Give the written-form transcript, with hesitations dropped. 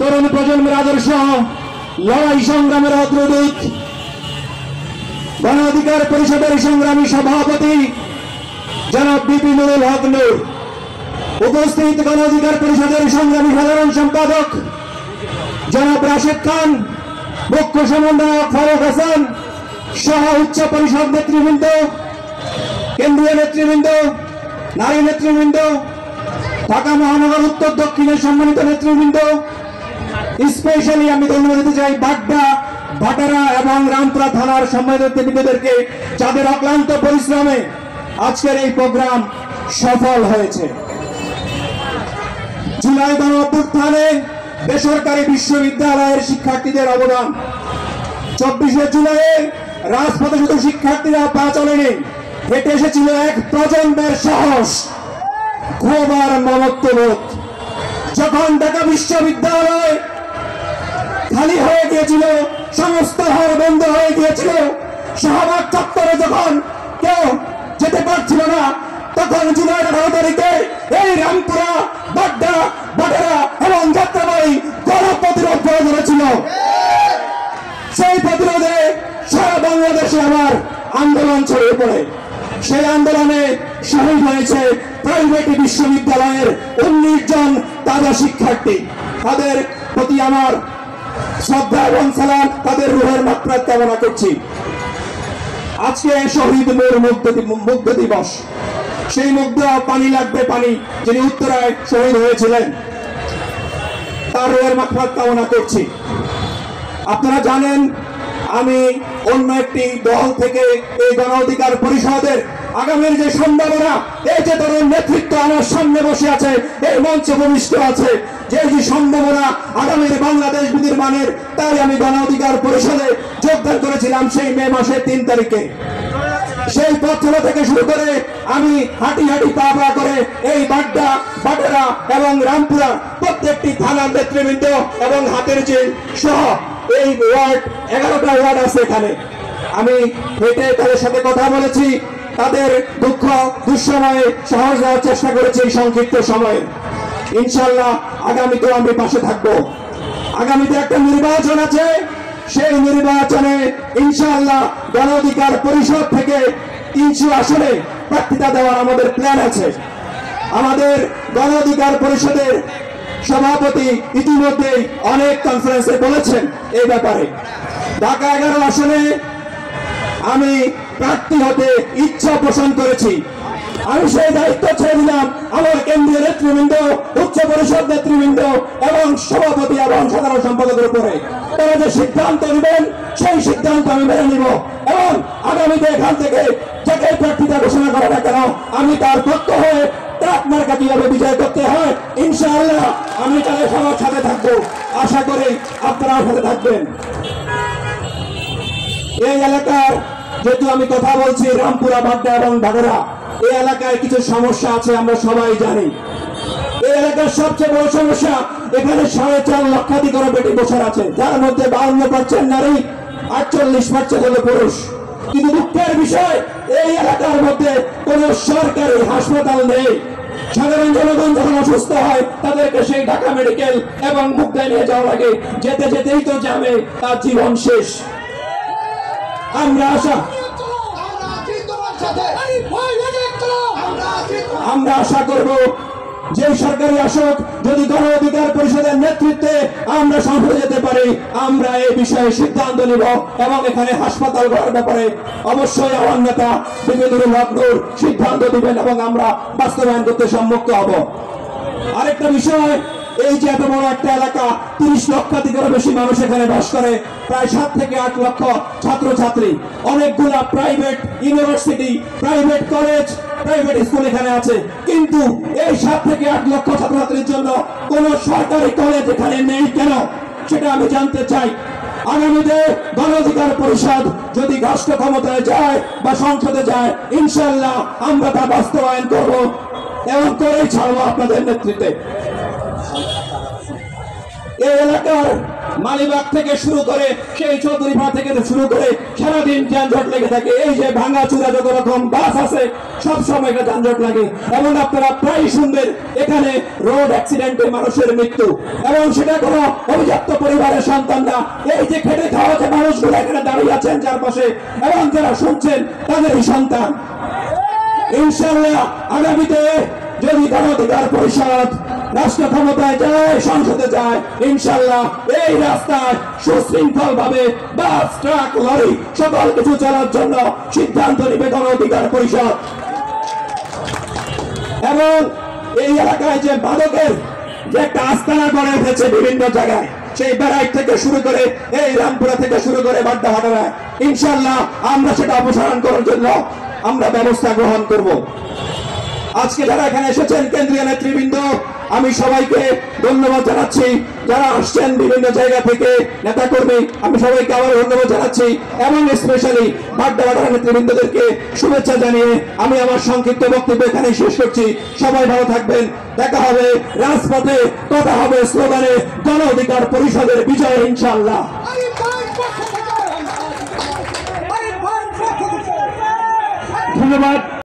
তরুণ প্রজন্মের আদর্শ লড়াই সংগ্রামের অগ্রদূত গণ অধিকার পরিষদের সংগ্রামী সভাপতি জনাব বিপি নুরুল হক নূর, উপস্থিত গণ অধিকার পরিষদের সংগ্রামী সাধারণ সম্পাদক জনাব রাশেদ খান, মুখ্য সমন্বয়ক ফারুক হাসান সহ উচ্চ পরিষদ নেতৃবৃন্দ, কেন্দ্রীয় নেতৃবৃন্দ, নারী নেতৃবৃন্দ, ঢাকা মহানগর উত্তর দক্ষিণের সম্মানিত নেতৃবৃন্দ, স্পেশালি আমি ধন্যবাদ দিতে চাই বাড্ডা, ভাটারা এবং রামপুরা থানার সম্মানিত নেতৃবৃন্দদেরকে যাদের অক্লান্ত পরিশ্রমে আজকের এই প্রোগ্রাম সফল হয়েছে। জুলাই গণ অভ্যুত্থানে বেসরকারি বিশ্ববিদ্যালয়ের শিক্ষার্থীদের অবদান, 24শে জুলাই রাজপথে শুধু শিক্ষার্থীরা পা চলেনি, হেঁটে এসেছিল এক প্রজন্মের সাহস, ক্ষোভ আর মমত্ববোধ। যখন ঢাকা বিশ্ববিদ্যালয় খালি হয়ে গিয়েছিল, সমস্ত হল বন্ধ হয়ে গিয়েছিল, শাহবাগ চত্বরে যখন কেউ যেতে পারছিল না, তখন জুলাই 18 তারিখে এই রামপুরা, বাড্ডা, ভাটারা এবং যাত্রাবাড়ি গণপ্রতিরোধ করে ধরেছিল। সেই প্রতিরোধে সারা বাংলাদেশে আবার আন্দোলন ছড়িয়ে পড়ে। সেই আন্দোলনে শহীদ হয়েছে প্রাইভেট বিশ্ববিদ্যালয়ের 19 জন তাজা শিক্ষার্থী। তাদের প্রতি আমার শ্রদ্ধা এবং সালাম, তাদের রুহের মাত্রা কামনা করছি। আজকে শহীদ নূর মুগ্ধ দিবস। সেই মুগ্ধ পানি লাগবে পানি, যিনি উত্তরায় শহীদ হয়েছিলেন, তার রুহের মাত্রা কামনা করছি। আপনারা জানেন আমি অন্য একটি দল থেকে এই গণ অধিকার পরিষদের আগামীর যে সম্ভাবনা, এই যে তরুণ নেতৃত্ব আমার সামনে বসে আছে, এই মঞ্চে ভূমিষ্ঠ আছে, যে সম্ভাবনা আগামীর বাংলাদেশ বিনির্মাণের, তাই আমি গণ অধিকার পরিষদে যোগদান করেছিলাম সেই মে মাসের 3 তারিখে। সেই পথ চলা থেকে শুরু করে আমি হাঁটি হাঁটি পা পা করে এই বাড্ডা, ভাটারা এবং রামপুরা প্রত্যেকটি থানার নেতৃবৃন্দ এবং হাতের চিল সহ এই ওয়ার্ড 11টা ওয়ার্ড আছে এখানে, আমি হেঁটে তাদের সাথে কথা বলেছি, তাদের দুঃখ দুঃসময়ে সাহস দেওয়ার চেষ্টা করেছি এই সংক্ষিপ্ত সময়ে। ইনশাল্লাহ আগামীতেও আমি পাশে থাকবো। আগামীতে একটা নির্বাচন আছে, সেই নির্বাচনে ইনশাআল্লাহ গণ অধিকার পরিষদ থেকে 300 আসনে প্রার্থিতা দেওয়ার আমাদের প্ল্যান আছে। আমাদের গণ অধিকার পরিষদের সভাপতি ইতিমধ্যে অনেক কনফারেন্সে বলেছেন এই ব্যাপারে। ঢাকা 11 আসনে আমি প্রার্থী হতে ইচ্ছা পোষণ করেছি। আমি সেই দায়িত্ব ছেড়ে দিলাম আমার কেন্দ্রীয় নেতৃবৃন্দ, উচ্চ পরিষদ নেতৃবৃন্দ এবং সভাপতি এবং সাধারণ সম্পাদকের উপরে। তারা যে সিদ্ধান্ত নেবেন সেই সিদ্ধান্ত আমি মেনে নিব এবং আগামীতে এখান থেকে যাকে প্রার্থীতা ঘোষণা করা না কেন আমি তার পক্ষ হয়ে ট্রাক মার্কা কিভাবে বিজয় করতে হয় ইনশাআল্লাহ আমি তাদের সবার সাথে থাকবো। আশা করি আপনারাও সাথে থাকবেন। এই এলাকার যেহেতু আমি কথা বলছি রামপুরা, বাড্ডা এবং ভাটারা, এই এলাকায় কিছু সমস্যা আছে আমরা সবাই জানি। এই এলাকার সবচেয়ে বড় সমস্যা, এখানে 4.5 লক্ষাধিক বেটি বসে আছে, যার মধ্যে 52% নারী, 48% হলো পুরুষ। কিন্তু দুঃখের বিষয় এই এলাকার মধ্যে কোন সরকারি হাসপাতাল নেই। সাধারণ জনগণ যখন অসুস্থ হয় তাদেরকে সেই ঢাকা মেডিকেল এবং মুগদায় নিয়ে যাওয়া লাগে, যেতে যেতেই তো যাবে তার জীবন শেষ। আমরা আশা করব যে সরকারি আসক যদি গণ অধিকার পরিষদের নেতৃত্বে আমরা সংসদে যেতে পারি, আমরা এই বিষয়ে সিদ্ধান্ত নিব এবং এখানে হাসপাতাল গড়ার ব্যাপারে অবশ্যই আমার নেতা বিপি নুরুল হক নূর সিদ্ধান্ত দিবেন এবং আমরা বাস্তবায়ন করতে সম্মুখ হব। আরেকটা বিষয়, এই যে এত বড় একটা এলাকা, 30 লক্ষাধিকেরও বেশি মানুষ এখানে বাস করে, প্রায় 7 থেকে 8 লক্ষ ছাত্রছাত্রী, অনেকগুলা private university, private college, private school এখানে আছে, কিন্তু এই 7 থেকে 8 লক্ষ ছাত্রছাত্রীর জন্য কোন সরকারি কলেজ এখানে নেই কেন সেটা আমি জানতে চাই। আগামীতে গণ অধিকার পরিষদ যদি রাষ্ট্র ক্ষমতায় যায় বা সংসদে যায়, ইনশাআল্লাহ আমরা তা বাস্তবায়ন করব এবং করেই ছাড়বো আপনাদের নেতৃত্বে। এই এলাকার মালিবাগ থেকে শুরু করে সেই চৌধুরীপাড়া থেকে শুরু করে সারাদিন যানজট লেগে থাকে। এই যে ভাঙা চূড়া যত রকম বাস আছে সব সময় একটা যানজট লাগে, এবং আপনারা প্রায় শুনবেন এখানে রোড অ্যাক্সিডেন্টে মানুষের মৃত্যু, এবং সেটা কোনো অভিজাত পরিবারের সন্তান না। এই যে খেটে খাওয়া যে মানুষগুলো এখানে দাঁড়িয়ে আছেন চারপাশে, এবং যারা শুনছেন তাদেরই সন্তান। ইনশাআল্লাহ আগামীতে যদি গণ অধিকার পরিষদ রাষ্ট্র ক্ষমতায় যায়, সংসদে যায়, ইনশাআল্লাহ এই রাস্তায় সুশৃঙ্খল ভাবে বাস, ট্রাক, লরি সকল কিছু চলার জন্য সিদ্ধান্ত নিবে গণ অধিকার পরিষদ। এবং এই এলাকায় যে মাদকের যে একটা আস্তানা গড়ে উঠেছে বিভিন্ন জায়গায়, সেই ব্যারাইট থেকে শুরু করে এই রামপুরা থেকে শুরু করে বাড্ডাহাটায়, ইনশাআল্লাহ আমরা সেটা অপসারণ করার জন্য আমরা ব্যবস্থা গ্রহণ করব। আজকে যারা এখানে এসেছেন কেন্দ্রীয় নেতৃবৃন্দ, আমি সবাইকে ধন্যবাদ জানাচ্ছি। যারা আসছেন বিভিন্ন জায়গা থেকে নেতাকর্মী, আমি সবাইকে আবার ধন্যবাদ জানাচ্ছি, এবং স্পেশালি বাড্ডাহাটার নেতৃবৃন্দদেরকে শুভেচ্ছা জানিয়ে আমি আমার সংক্ষিপ্ত বক্তব্য এখানে শেষ করছি। সবাই ভালো থাকবেন, দেখা হবে রাজপথে, কথা হবে স্লোগানে, গণ অধিকার পরিষদের বিজয় ইনশাআল্লাহ। ধন্যবাদ।